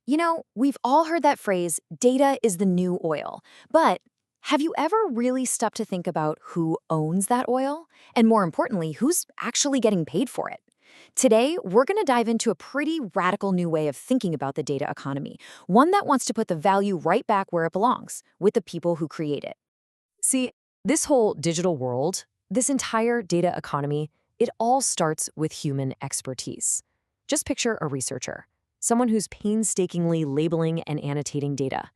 We've all heard that phrase, data is the new oil. But have you ever really stopped to think about who owns that oil? And more importantly, who's actually getting paid for it? Today, we're going to dive into a pretty radical new way of thinking about the data economy, one that wants to put the value right back where it belongs, with the people who create it. See, this whole digital world, this entire data economy, it all starts with human expertise. Just picture a researcher, someone who's painstakingly labeling and annotating data.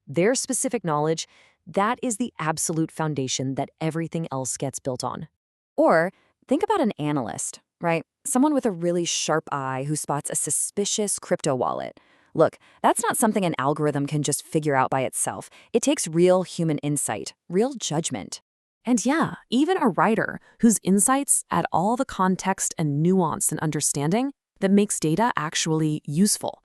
Their specific knowledge, that is the absolute foundation that everything else gets built on. Or think about an analyst, right? Someone with a really sharp eye who spots a suspicious crypto wallet. Look, that's not something an algorithm can just figure out by itself. It takes real human insight, real judgment. And yeah, even a writer whose insights add all the context and nuance and understanding that makes data actually useful.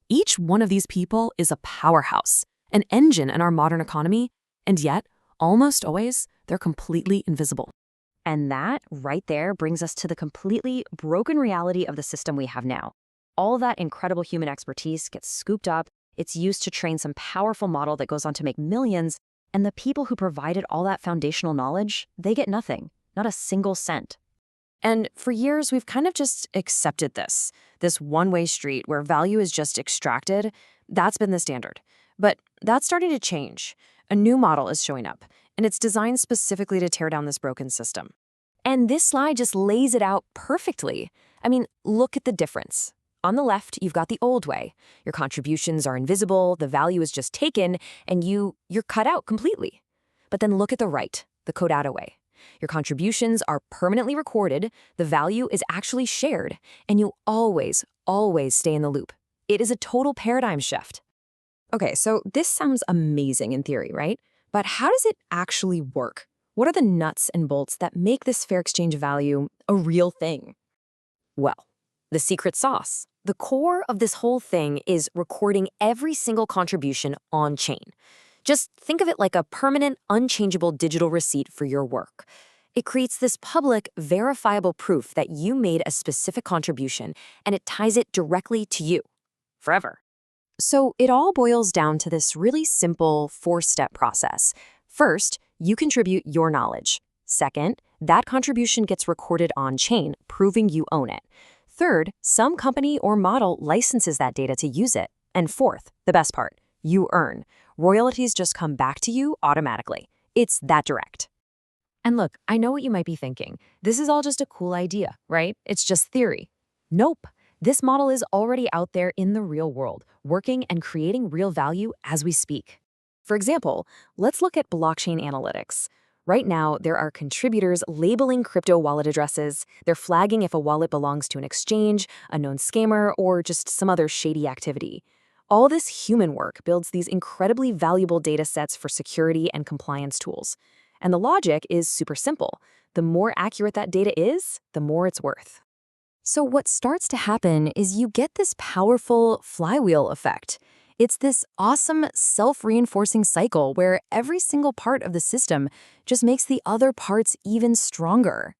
Each one of these people is a powerhouse, an engine in our modern economy, and yet, almost always, they're completely invisible. And that, right there, brings us to the completely broken reality of the system we have now. All that incredible human expertise gets scooped up, it's used to train some powerful model that goes on to make millions, and the people who provided all that foundational knowledge, they get nothing, not a single cent. And for years, we've kind of just accepted this one-way street where value is just extracted. That's been the standard. But that's starting to change. A new model is showing up, and it's designed specifically to tear down this broken system. And this slide just lays it out perfectly. I mean, look at the difference. On the left, you've got the old way. Your contributions are invisible, the value is just taken, and you're cut out completely. But then look at the right, the Kodata way. Your contributions are permanently recorded, the value is actually shared, and you always, always stay in the loop. It is a total paradigm shift. Okay, so this sounds amazing in theory, right? But how does it actually work? What are the nuts and bolts that make this fair exchange value a real thing? Well, the secret sauce. The core of this whole thing is recording every single contribution on-chain. Just think of it like a permanent, unchangeable digital receipt for your work. It creates this public, verifiable proof that you made a specific contribution, and it ties it directly to you, forever. So it all boils down to this really simple four-step process. First, you contribute your knowledge. Second, that contribution gets recorded on-chain, proving you own it. Third, some company or model licenses that data to use it. And fourth, the best part, you earn. Royalties just come back to you automatically. It's that direct. And look, I know what you might be thinking. This is all just a cool idea, right? It's just theory. Nope. This model is already out there in the real world, working and creating real value as we speak. For example, let's look at blockchain analytics. Right now, there are contributors labeling crypto wallet addresses. They're flagging if a wallet belongs to an exchange, a known scammer, or just some other shady activity. All this human work builds these incredibly valuable data sets for security and compliance tools. And the logic is super simple. The more accurate that data is, the more it's worth. So what starts to happen is you get this powerful flywheel effect. It's this awesome self-reinforcing cycle where every single part of the system just makes the other parts even stronger.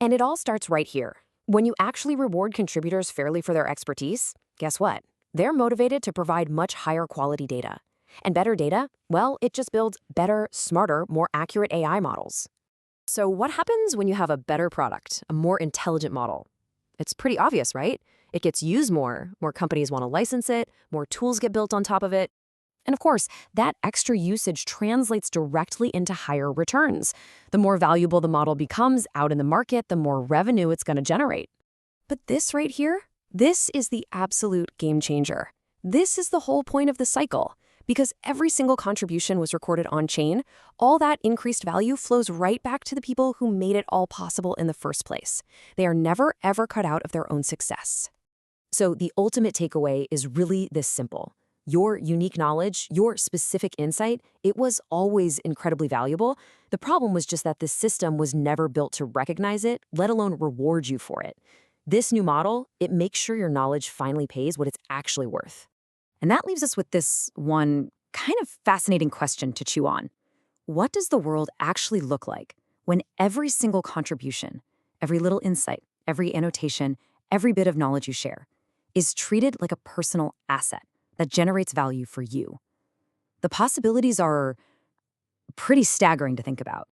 And it all starts right here. When you actually reward contributors fairly for their expertise, guess what? They're motivated to provide much higher quality data. And better data, well, it just builds better, smarter, more accurate AI models. So what happens when you have a better product, a more intelligent model? It's pretty obvious, right? It gets used more companies want to license it, more tools get built on top of it. And of course, that extra usage translates directly into higher returns. The more valuable the model becomes out in the market, the more revenue it's going to generate. But this right here, this is the absolute game changer. This is the whole point of the cycle. Because every single contribution was recorded on-chain, all that increased value flows right back to the people who made it all possible in the first place. They are never, ever cut out of their own success. So the ultimate takeaway is really this simple. Your unique knowledge, your specific insight, it was always incredibly valuable. The problem was just that the system was never built to recognize it, let alone reward you for it. This new model, it makes sure your knowledge finally pays what it's actually worth. And that leaves us with this one kind of fascinating question to chew on. What does the world actually look like when every single contribution, every little insight, every annotation, every bit of knowledge you share is treated like a personal asset, that generates value for you. The possibilities are pretty staggering to think about.